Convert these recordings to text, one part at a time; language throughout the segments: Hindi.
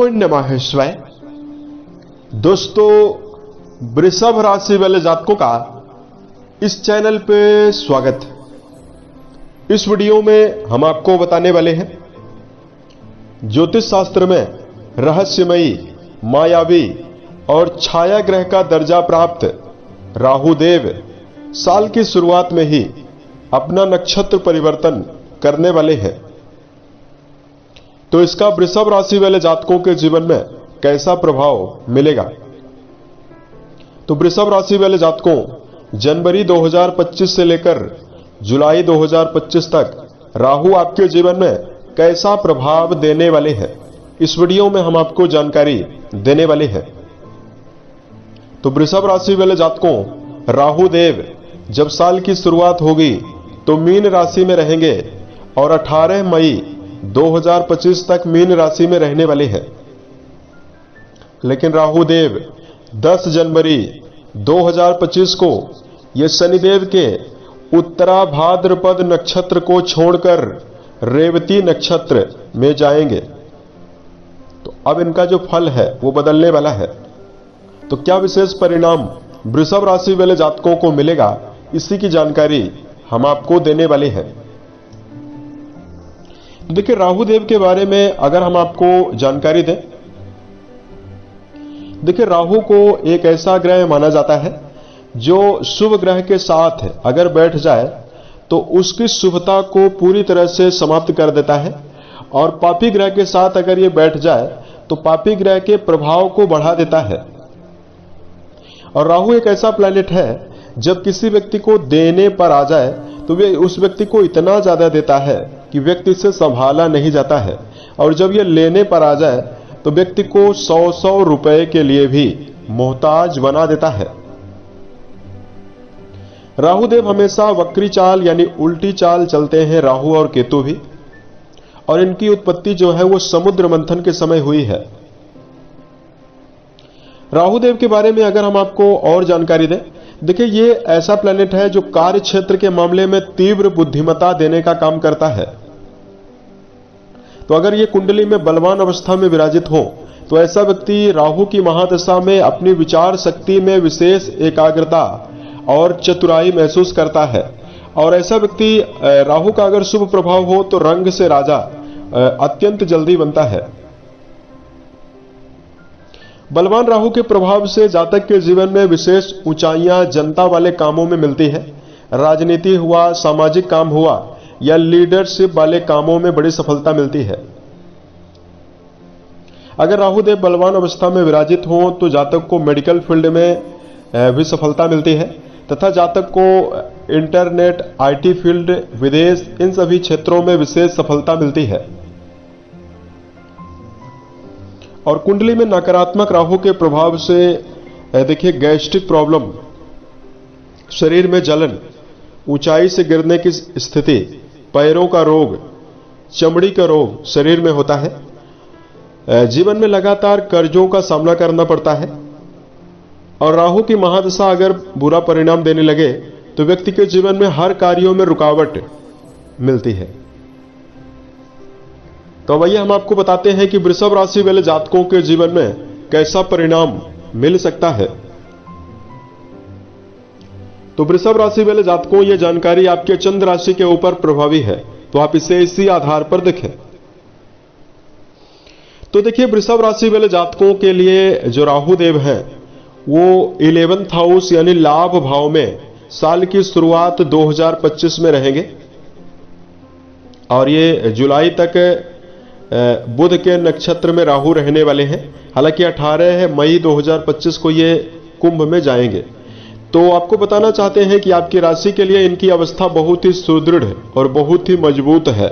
ओम नमः शिवाय। दोस्तों, वृषभ राशि वाले जातकों का इस चैनल पे स्वागत है। इस वीडियो में हम आपको बताने वाले हैं ज्योतिष शास्त्र में रहस्यमयी, मायावी और छाया ग्रह का दर्जा प्राप्त राहु देव साल की शुरुआत में ही अपना नक्षत्र परिवर्तन करने वाले हैं। तो इसका वृषभ राशि वाले जातकों के जीवन में कैसा प्रभाव मिलेगा। तो वृषभ राशि वाले जातकों, जनवरी 2025 से लेकर जुलाई 2025 तक राहु आपके जीवन में कैसा प्रभाव देने वाले हैं, इस वीडियो में हम आपको जानकारी देने वाले हैं। तो वृषभ राशि वाले जातकों, राहु देव जब साल की शुरुआत होगी तो मीन राशि में रहेंगे और 18 मई 2025 तक मीन राशि में रहने वाले हैं। लेकिन राहु देव 10 जनवरी 2025 को ये शनिदेव के उत्तरा भाद्रपद नक्षत्र को छोड़कर रेवती नक्षत्र में जाएंगे। तो अब इनका जो फल है वो बदलने वाला है। तो क्या विशेष परिणाम वृषभ राशि वाले जातकों को मिलेगा, इसी की जानकारी हम आपको देने वाले हैं। तो देखिए, राहु देव के बारे में अगर हम आपको जानकारी दें, देखिए राहु को एक ऐसा ग्रह माना जाता है जो शुभ ग्रह के साथ अगर बैठ जाए तो उसकी शुभता को पूरी तरह से समाप्त कर देता है, और पापी ग्रह के साथ अगर ये बैठ जाए तो पापी ग्रह के प्रभाव को बढ़ा देता है। और राहु एक ऐसा प्लैनेट है, जब किसी व्यक्ति को देने पर आ जाए तो वे उस व्यक्ति को इतना ज्यादा देता है कि व्यक्ति से संभाला नहीं जाता है, और जब ये लेने पर आ जाए तो व्यक्ति को 100-100 रुपए के लिए भी मोहताज बना देता है। राहु देव हमेशा वक्री चाल यानी उल्टी चाल चलते हैं, राहु और केतु भी, और इनकी उत्पत्ति जो है वो समुद्र मंथन के समय हुई है। राहु देव के बारे में अगर हम आपको और जानकारी दें, देखिए ये ऐसा प्लैनेट है जो कार्य क्षेत्र के मामले में तीव्र बुद्धिमत्ता देने का काम करता है। तो अगर ये कुंडली में बलवान अवस्था में विराजित हो तो ऐसा व्यक्ति राहु की महादशा में अपनी विचार शक्ति में विशेष एकाग्रता और चतुराई महसूस करता है। और ऐसा व्यक्ति राहु का अगर शुभ प्रभाव हो तो रंग से राजा अत्यंत जल्दी बनता है। बलवान राहु के प्रभाव से जातक के जीवन में विशेष ऊंचाइयां जनता वाले कामों में मिलती है। राजनीति हुआ, सामाजिक काम हुआ या लीडरशिप वाले कामों में बड़ी सफलता मिलती है। अगर राहु देव बलवान अवस्था में विराजित हो तो जातक को मेडिकल फील्ड में भी सफलता मिलती है, तथा जातक को इंटरनेट, आईटी फील्ड, विदेश, इन सभी क्षेत्रों में विशेष सफलता मिलती है। और कुंडली में नकारात्मक राहु के प्रभाव से देखिए गैस्ट्रिक प्रॉब्लम, शरीर में जलन, ऊंचाई से गिरने की स्थिति, पैरों का रोग, चमड़ी का रोग शरीर में होता है। जीवन में लगातार कर्जों का सामना करना पड़ता है। और राहु की महादशा अगर बुरा परिणाम देने लगे तो व्यक्ति के जीवन में हर कार्यों में रुकावट मिलती है। तो आइए हम आपको बताते हैं कि वृषभ राशि वाले जातकों के जीवन में कैसा परिणाम मिल सकता है। तो वृषभ राशि वाले जातकों, यह जानकारी आपके चंद्र राशि के ऊपर प्रभावी है, तो आप इसे इसी आधार पर देखें। तो देखिए, वृषभ राशि वाले जातकों के लिए जो राहु देव हैं वो 11th हाउस यानी लाभ भाव में साल की शुरुआत 2025 में रहेंगे, और ये जुलाई तक बुध के नक्षत्र में राहु रहने वाले हैं। हालांकि 18 मई 2025 को ये कुंभ में जाएंगे। तो आपको बताना चाहते हैं कि आपकी राशि के लिए इनकी अवस्था बहुत ही सुदृढ़ और बहुत ही मजबूत है।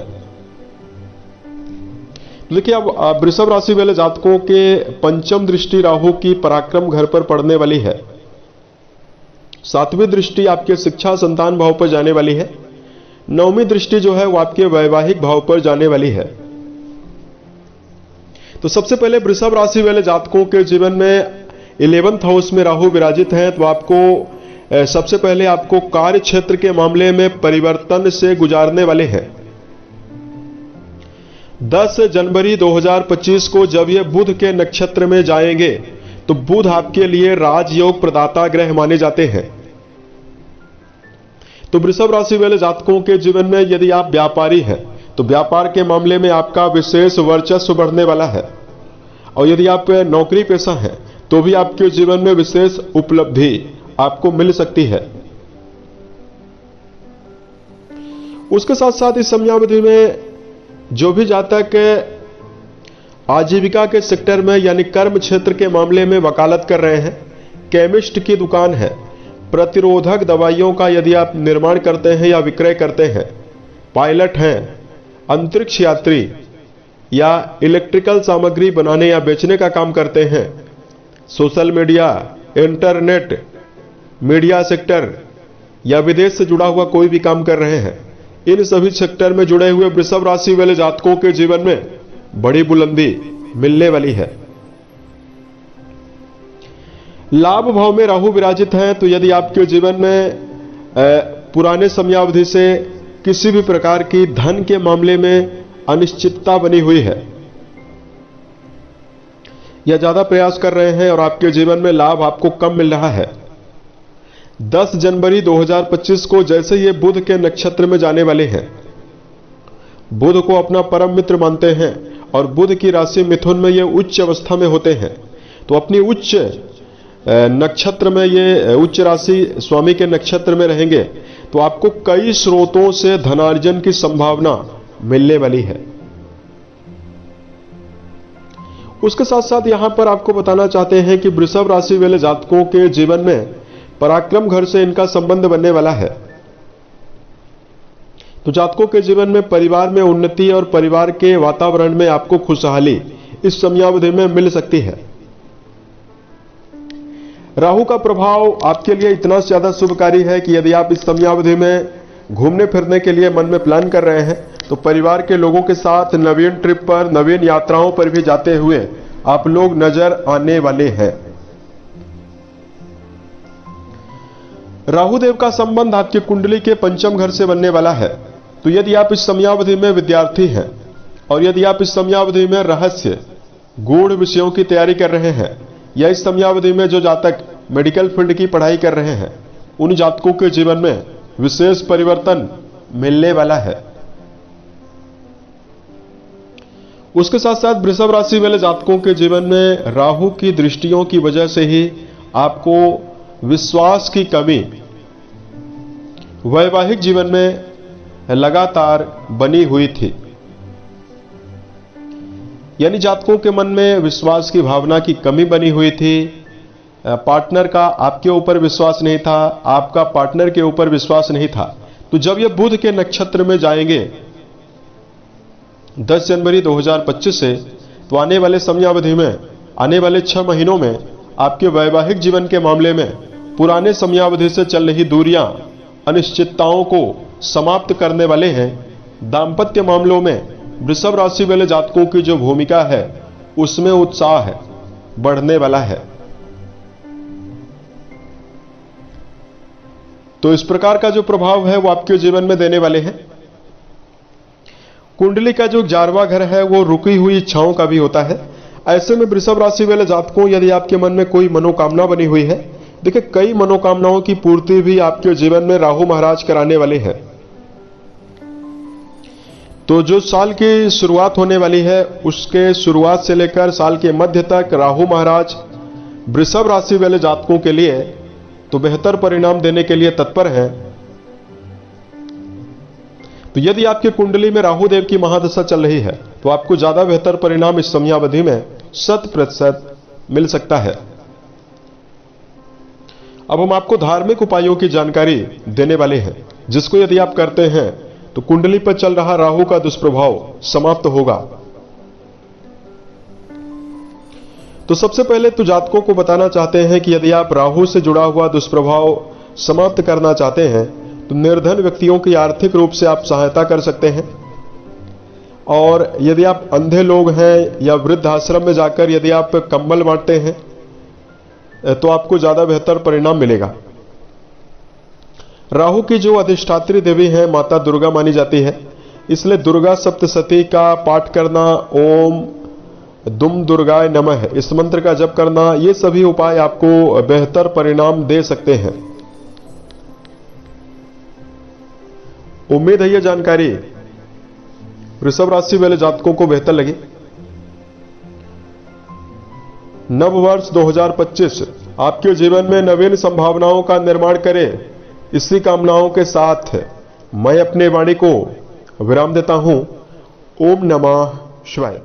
देखिए, अब वृषभ राशि वाले जातकों के पंचम दृष्टि राहु की पराक्रम घर पर पड़ने वाली है। 7वीं दृष्टि आपके शिक्षा संतान भाव पर जाने वाली है। 9वीं दृष्टि जो है वो आपके वैवाहिक भाव पर जाने वाली है। तो सबसे पहले वृषभ राशि वाले जातकों के जीवन में 11th हाउस में राहु विराजित हैं, तो आपको सबसे पहले आपको कार्य क्षेत्र के मामले में परिवर्तन से गुजारने वाले हैं। 10 जनवरी 2025 को जब ये बुध के नक्षत्र में जाएंगे तो बुध आपके लिए राजयोग प्रदाता ग्रह माने जाते हैं। तो वृषभ राशि वाले जातकों के जीवन में यदि आप व्यापारी हैं तो व्यापार के मामले में आपका विशेष वर्चस्व बढ़ने वाला है, और यदि आप नौकरी पेशा हैं तो भी आपके जीवन में विशेष उपलब्धि आपको मिल सकती है। उसके साथ साथ इस समयावधि में जो भी जातक आजीविका के सेक्टर में यानी कर्म क्षेत्र के मामले में वकालत कर रहे हैं, केमिस्ट की दुकान है, प्रतिरोधक दवाइयों का यदि आप निर्माण करते हैं या विक्रय करते हैं, पायलट हैं, अंतरिक्ष यात्री या इलेक्ट्रिकल सामग्री बनाने या बेचने का काम करते हैं, social media, internet, media sector या विदेश से जुड़ा हुआ कोई भी काम कर रहे हैं, इन सभी सेक्टर में जुड़े हुए वृषभ राशि वाले जातकों के जीवन में बड़ी बुलंदी मिलने वाली है। लाभ भाव में राहु विराजित हैं, तो यदि आपके जीवन में पुराने समयावधि से किसी भी प्रकार की धन के मामले में अनिश्चितता बनी हुई है या ज्यादा प्रयास कर रहे हैं और आपके जीवन में लाभ आपको कम मिल रहा है, 10 जनवरी 2025 को जैसे ये बुध के नक्षत्र में जाने वाले हैं, बुध को अपना परम मित्र मानते हैं और बुध की राशि मिथुन में ये उच्च अवस्था में होते हैं, तो अपनी उच्च नक्षत्र में ये उच्च राशि स्वामी के नक्षत्र में रहेंगे तो आपको कई स्रोतों से धनार्जन की संभावना मिलने वाली है। उसके साथ साथ यहां पर आपको बताना चाहते हैं कि वृषभ राशि वाले जातकों के जीवन में पराक्रम घर से इनका संबंध बनने वाला है, तो जातकों के जीवन में परिवार में उन्नति और परिवार के वातावरण में आपको खुशहाली इस समयावधि में मिल सकती है। राहु का प्रभाव आपके लिए इतना ज्यादा शुभकारी है कि यदि आप इस समयावधि में घूमने फिरने के लिए मन में प्लान कर रहे हैं तो परिवार के लोगों के साथ नवीन ट्रिप पर, नवीन यात्राओं पर भी जाते हुए आप लोग नजर आने वाले हैं। राहु देव का संबंध आपकी कुंडली के पंचम घर से बनने वाला है, तो यदि आप इस समयावधि में विद्यार्थी हैं और यदि आप इस समयावधि में रहस्य गूढ़ विषयों की तैयारी कर रहे हैं या इस समयावधि में जो जातक मेडिकल फील्ड की पढ़ाई कर रहे हैं, उन जातकों के जीवन में विशेष परिवर्तन मिलने वाला है। उसके साथ साथ वृषभ राशि वाले जातकों के जीवन में राहु की दृष्टियों की वजह से ही आपको विश्वास की कमी वैवाहिक जीवन में लगातार बनी हुई थी, यानी जातकों के मन में विश्वास की भावना की कमी बनी हुई थी। पार्टनर का आपके ऊपर विश्वास नहीं था, आपका पार्टनर के ऊपर विश्वास नहीं था। तो जब ये बुध के नक्षत्र में जाएंगे 10 जनवरी 2025 से, तो आने वाले समयावधि में, आने वाले 6 महीनों में आपके वैवाहिक जीवन के मामले में पुराने समयावधि से चल रही दूरियां, अनिश्चितताओं को समाप्त करने वाले हैं। दांपत्य मामलों में वृषभ राशि वाले जातकों की जो भूमिका है उसमें उत्साह बढ़ने वाला है। तो इस प्रकार का जो प्रभाव है वो आपके जीवन में देने वाले हैं। कुंडली का जो 11वां घर है वो रुकी हुई इच्छाओं का भी होता है। ऐसे में वृषभ राशि वाले जातकों, यदि आपके मन में कोई मनोकामना बनी हुई है, देखिए कई मनोकामनाओं की पूर्ति भी आपके जीवन में राहु महाराज कराने वाले हैं। तो जो साल की शुरुआत होने वाली है उसके शुरुआत से लेकर साल के मध्य तक राहु महाराज वृषभ राशि वाले जातकों के लिए तो बेहतर परिणाम देने के लिए तत्पर हैं। तो यदि आपकी कुंडली में राहु देव की महादशा चल रही है तो आपको ज्यादा बेहतर परिणाम इस समयावधि में 100% मिल सकता है। अब हम आपको धार्मिक उपायों की जानकारी देने वाले हैं, जिसको यदि आप करते हैं तो कुंडली पर चल रहा राहु का दुष्प्रभाव समाप्त होगा। तो सबसे पहले तो जातकों को बताना चाहते हैं कि यदि आप राहु से जुड़ा हुआ दुष्प्रभाव समाप्त करना चाहते हैं तो निर्धन व्यक्तियों की आर्थिक रूप से आप सहायता कर सकते हैं। और यदि आप अंधे लोग हैं या वृद्ध आश्रम में जाकर यदि आप कंबल बांटते हैं तो आपको ज्यादा बेहतर परिणाम मिलेगा। राहु की जो अधिष्ठात्री देवी है माता दुर्गा मानी जाती है, इसलिए दुर्गा सप्तशती का पाठ करना, ओम दुम दुर्गाय नमः इस मंत्र का जप करना, ये सभी उपाय आपको बेहतर परिणाम दे सकते हैं। उम्मीद है यह जानकारी वृषभ राशि वाले जातकों को बेहतर लगी। नव वर्ष 2025 आपके जीवन में नवीन संभावनाओं का निर्माण करे, इसी कामनाओं के साथ मैं अपने वाणी को विराम देता हूं। ओम नमः शिवाय।